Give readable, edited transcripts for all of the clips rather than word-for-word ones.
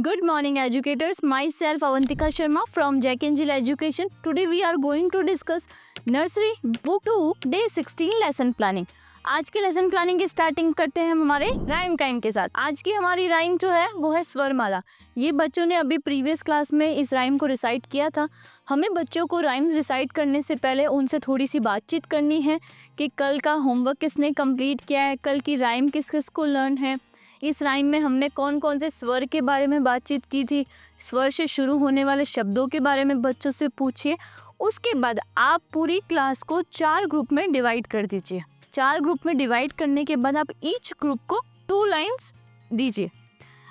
Good morning, educators. Myself, Avantika Sharma from Jack Angel Education. Today we are going to discuss Nursery Book 2 Day 16 Lesson Planning. आज के lesson planning की starting करते हैं हम हमारे rhyme time के साथ। आज की हमारी राइम जो है वो है स्वरमाला। ये बच्चों ने अभी प्रीवियस क्लास में इस राइम को रिसाइट किया था। हमें बच्चों को राइम्स रिसाइट करने से पहले उनसे थोड़ी सी बातचीत करनी है कि कल का होमवर्क किसने कंप्लीट किया है, कल की राइम किस किस को लर्न है, इस राइम में हमने कौन कौन से स्वर के बारे में बातचीत की थी, स्वर से शुरू होने वाले शब्दों के बारे में बच्चों से पूछिए। उसके बाद आप पूरी क्लास को 4 ग्रुप में डिवाइड कर दीजिए। 4 ग्रुप में डिवाइड करने के बाद आप ईच ग्रुप को 2 लाइन्स दीजिए।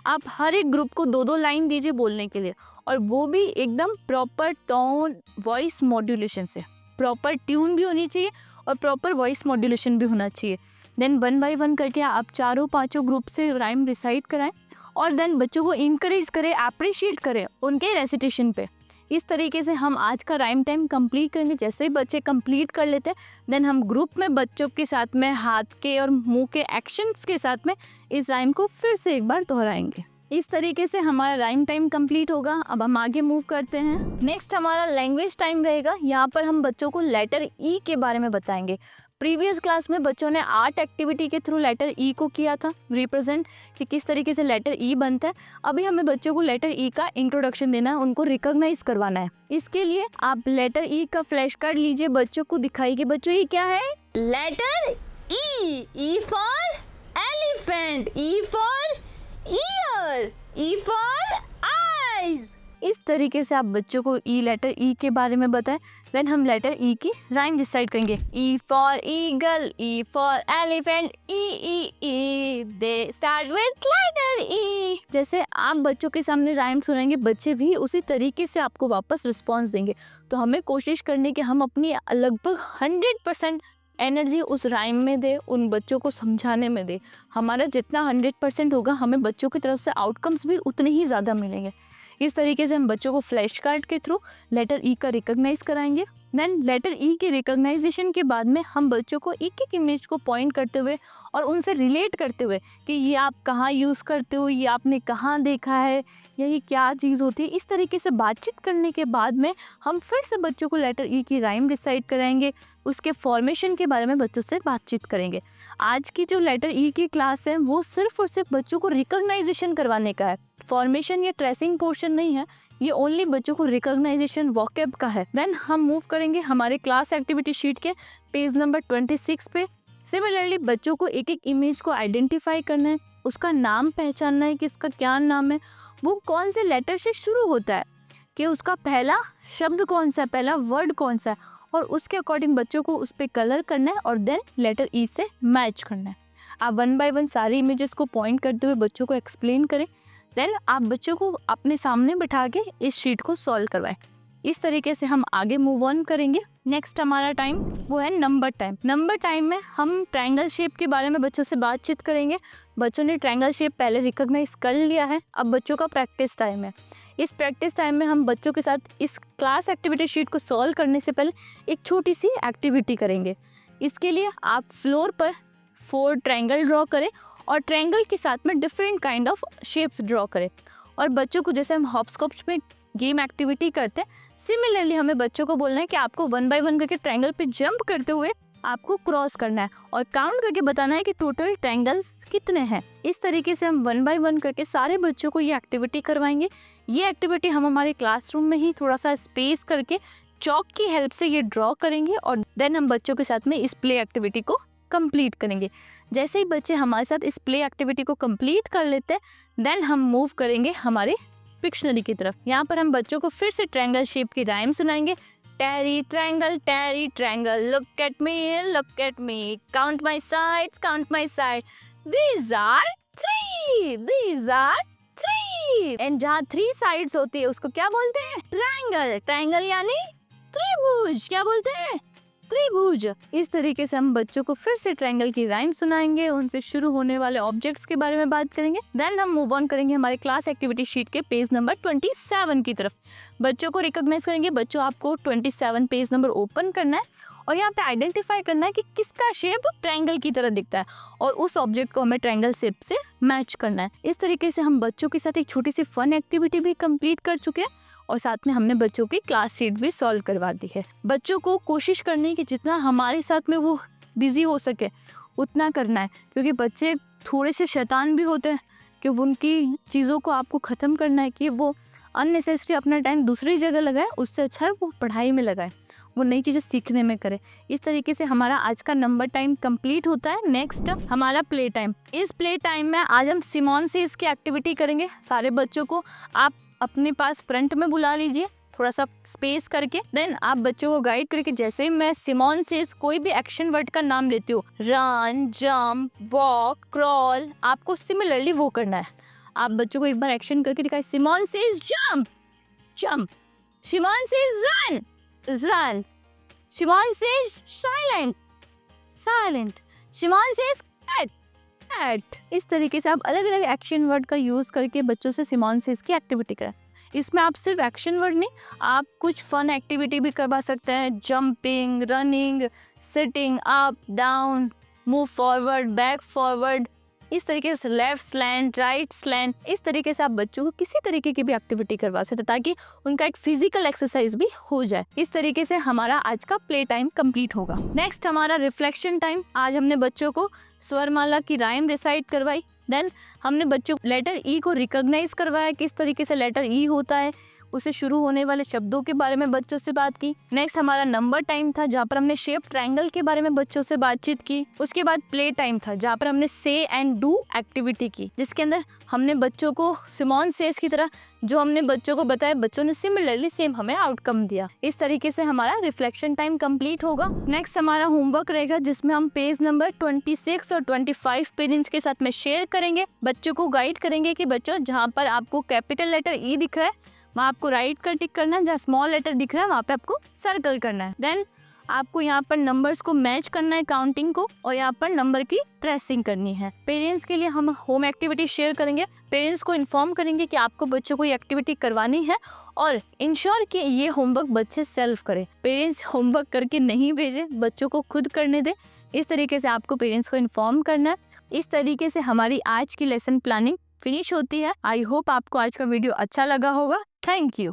आप हर एक ग्रुप को 2-2 लाइन दीजिए बोलने के लिए, और वो भी एकदम प्रॉपर टोन वॉइस मॉड्यूलेशन से। प्रॉपर ट्यून भी होनी चाहिए और प्रॉपर वॉइस मॉड्यूलेशन भी होना चाहिए। देन 1 बाय 1 करके आप 4-5 ग्रुप से राइम रिसाइट कराएं और देन बच्चों को इंकरेज करें, अप्रिशिएट करें उनके रेसिटेशन पे। इस तरीके से हम आज का राइम टाइम कंप्लीट करेंगे। जैसे ही बच्चे कंप्लीट कर लेते हैं देन हम ग्रुप में बच्चों के साथ में हाथ के और मुंह के एक्शंस के साथ में इस राइम को फिर से एक बार दोहराएंगे। इस तरीके से हमारा राइम टाइम कंप्लीट होगा। अब हम आगे मूव करते हैं। नेक्स्ट हमारा लैंग्वेज टाइम रहेगा। यहाँ पर हम बच्चों को लेटर ई के बारे में बताएंगे। प्रीवियस क्लास में बच्चों ने आर्ट एक्टिविटी के थ्रू लेटर ई को किया था रिप्रेजेंट, कि किस तरीके से लेटर ई बनता है। अभी हमें बच्चों को लेटर ई का इंट्रोडक्शन देना है, उनको रिकॉग्नाइज करवाना है। इसके लिए आप लेटर ई का फ्लैश कार्ड लीजिए, बच्चों को दिखाइए कि बच्चों ये क्या है। Letter E for elephant, E for ear, E for eyes. इस तरीके से आप बच्चों को ई लेटर ई के बारे में बताएं। देन हम लेटर ई की राइम डिसाइड करेंगे। E for eagle, E for elephant, E they start with letter E. जैसे आप बच्चों के सामने राइम सुनाएंगे, बच्चे भी उसी तरीके से आपको वापस रिस्पॉन्स देंगे। तो हमें कोशिश करनी कि हम अपनी लगभग 100% एनर्जी उस राइम में दे, उन बच्चों को समझाने में दे। हमारा जितना 100% होगा, हमें बच्चों की तरफ से आउटकम्स भी उतने ही ज़्यादा मिलेंगे। इस तरीके से हम बच्चों को फ्लैश कार्ड के थ्रू लेटर ई का रिकॉग्नाइज कराएंगे। देन लेटर ई के रिकॉग्नाइजेशन के बाद में हम बच्चों को एक एक इमेज को पॉइंट करते हुए और उनसे रिलेट करते हुए कि ये आप कहाँ यूज़ करते हो, ये आपने कहाँ देखा है, या ये क्या चीज़ होती है। इस तरीके से बातचीत करने के बाद में हम फिर से बच्चों को लेटर ई की राइम डिसाइड कराएंगे, उसके फॉर्मेशन के बारे में बच्चों से बातचीत करेंगे। आज की जो लेटर ई की क्लास है वो सिर्फ और सिर्फ बच्चों को रिकॉग्नाइजेशन करवाने का है। फॉर्मेशन या ट्रेसिंग पोर्शन नहीं है, ये ओनली बच्चों को रिकॉग्नाइजेशन वोकैब का है। देन हम मूव करेंगे हमारे क्लास एक्टिविटी शीट के पेज नंबर 26 पे। सिमिलरली बच्चों को एक एक इमेज को आइडेंटिफाई करना है, उसका नाम पहचानना है कि इसका क्या नाम है, वो कौन से लेटर से शुरू होता है, कि उसका पहला शब्द कौन सा है, पहला वर्ड कौन सा है, और उसके अकॉर्डिंग बच्चों को उस पर कलर करना है और देन लेटर ई से मैच करना है। आप 1 बाय 1 सारी इमेजेस को पॉइंट करते हुए बच्चों को एक्सप्लेन करें। देन आप बच्चों को अपने सामने बिठा के इस शीट को सॉल्व करवाएं। इस तरीके से हम आगे मूव ऑन करेंगे। नेक्स्ट हमारा टाइम वो है नंबर टाइम। नंबर टाइम में हम ट्रायंगल शेप के बारे में बच्चों से बातचीत करेंगे। बच्चों ने ट्रायंगल शेप पहले रिकॉग्नाइज कर लिया है, अब बच्चों का प्रैक्टिस टाइम है। इस प्रैक्टिस टाइम में हम बच्चों के साथ इस क्लास एक्टिविटी शीट को सॉल्व करने से पहले एक छोटी सी एक्टिविटी करेंगे। इसके लिए आप फ्लोर पर 4 ट्रायंगल ड्रॉ करें और ट्रायंगल के साथ में different kind of shapes draw करें। और बच्चों को जैसे हम हॉपस्कॉच में गेम एक्टिविटी करते हैं, सिमिलरली हमें बच्चों को बोलना है कि आपको 1 बाय 1 करके ट्रायंगल पे जंप करते हुए आपको क्रॉस करना है और काउंट करके बताना है कि टोटल ट्रायंगल्स कितने हैं। इस तरीके से हम 1 बाय 1 करके सारे बच्चों को ये एक्टिविटी करवाएंगे। ये एक्टिविटी हम हमारे क्लासरूम में ही थोड़ा सा स्पेस करके चॉक की हेल्प से ये ड्रॉ करेंगे और देन हम बच्चों के साथ में इस प्ले एक्टिविटी को कंप्लीट करेंगे। जैसे ही बच्चे हमारे साथ इस प्ले एक्टिविटी को कंप्लीट कर लेते हैं देन हम मूव करेंगे हमारे पिक्शनरी की तरफ। यहाँ पर हम बच्चों को फिर से ट्रायंगल शेप की राइम सुनाएंगे। Terry triangle, look at me, count my side, these are 3। And जहाँ 3 साइड्स होती है उसको क्या बोलते हैं? ट्रायंगल यानी त्रिभुज। क्या बोलते हैं? त्रिभुज। इस तरीके से हम बच्चों को फिर से ट्रायंगल की राइम सुनाएंगे, उनसे शुरू होने वाले ऑब्जेक्ट्स के बारे में बात करेंगे। देन हम मूव ऑन करेंगे हमारे क्लास एक्टिविटी शीट के पेज नंबर 27 की तरफ। बच्चों को रिकॉग्नाइज करेंगे। बच्चों आपको 27 पेज नंबर ओपन करना है और यहाँ पे आइडेंटिफाई करना है कि किसका शेप ट्रायंगल की तरह दिखता है और उस ऑब्जेक्ट को हमें ट्रायंगल शेप से मैच करना है। इस तरीके से हम बच्चों के साथ एक छोटी सी फन एक्टिविटी भी कंप्लीट कर चुके हैं और साथ में हमने बच्चों की क्लास शीट भी सॉल्व करवा दी है। बच्चों को कोशिश करनी है कि जितना हमारे साथ में वो बिजी हो सके उतना करना है, क्योंकि बच्चे थोड़े से शैतान भी होते हैं कि उनकी चीज़ों को आपको ख़त्म करना है कि वो अननेसेसरी अपना टाइम दूसरी जगह लगाए, उससे अच्छा है वो पढ़ाई में लगाए, वो नई चीज़ें सीखने में करे। इस तरीके से हमारा आज का नंबर टाइम कंप्लीट होता है। नेक्स्ट हमारा प्ले टाइम। इस प्ले टाइम में आज हम सिमोन से इसकी एक्टिविटी करेंगे। सारे बच्चों को आप अपने पास फ्रंट में बुला लीजिए, थोड़ा सा स्पेस करके। देन आप बच्चों को गाइड करके, जैसे ही मैं सिमोन से कोई भी एक्शन वर्ड का नाम लेती हूँ, रन, जंप, वॉक, क्रॉल, आपको सिमिलरली वो करना है। आप बच्चों को एक बार एक्शन करके दिखाए। Simon says jump, jump. Simon says run, run. Simon says silent, silent. Simon says cat, cat. इस तरीके से आप अलग अलग एक्शन वर्ड का यूज़ करके बच्चों से सिमोन सेज की एक्टिविटी करें। इसमें आप सिर्फ एक्शन वर्ड नहीं, आप कुछ फन एक्टिविटी भी करवा सकते हैं, jumping, running, sitting up, down, move forward, back forward, इस तरीके से लेफ्ट स्लैंट, राइट स्लैंट। इस तरीके से आप बच्चों को किसी तरीके की भी एक्टिविटी करवा सकते हैं ताकि उनका एक फिजिकल एक्सरसाइज भी हो जाए। इस तरीके से हमारा आज का प्ले टाइम कंप्लीट होगा। नेक्स्ट हमारा रिफ्लेक्शन टाइम। आज हमने बच्चों को स्वरमाला की राइम रिसाइट करवाई। देन हमने बच्चों को लेटर ई को रिकॉग्नाइज करवाया, किस तरीके से लेटर ई होता है, उससे शुरू होने वाले शब्दों के बारे में बच्चों से बात की। नेक्स्ट हमारा नंबर टाइम था, जहाँ पर हमने शेप ट्रायंगल के बारे में बच्चों से बातचीत की। उसके बाद प्ले टाइम था, जहाँ पर हमने से एंड डू एक्टिविटी की, जिसके अंदर हमने बच्चों को सिमोन सेज की तरह जो हमने बच्चों को बताया, बच्चों ने सिमिलरली सेम हमें आउटकम दिया। इस तरीके से हमारा रिफ्लेक्शन टाइम कंप्लीट होगा। नेक्स्ट हमारा होमवर्क रहेगा, जिसमें हम पेज नंबर 26 और 25 पेरेंट्स के साथ में शेयर करेंगे। बच्चों को गाइड करेंगे कि बच्चों जहाँ पर आपको कैपिटल लेटर ई दिख रहा है वहाँ आपको राइट का टिक करना है, जहाँ स्मॉल लेटर दिख रहा है वहाँ पे आपको सर्कल करना है। देन आपको यहाँ पर नंबर्स को मैच करना है, काउंटिंग को, और यहाँ पर नंबर की ट्रेसिंग करनी है। पेरेंट्स के लिए हम होम एक्टिविटी शेयर करेंगे। पेरेंट्स को इन्फॉर्म करेंगे कि आपको बच्चों को ये एक्टिविटी करवानी है और इंश्योर कि ये होमवर्क बच्चे सेल्फ करें। पेरेंट्स होमवर्क करके नहीं भेजे, बच्चों को खुद करने दें। इस तरीके से आपको पेरेंट्स को इन्फॉर्म करना है। इस तरीके से हमारी आज की लेसन प्लानिंग फिनिश होती है। आई होप आपको आज का वीडियो अच्छा लगा होगा। Thank you.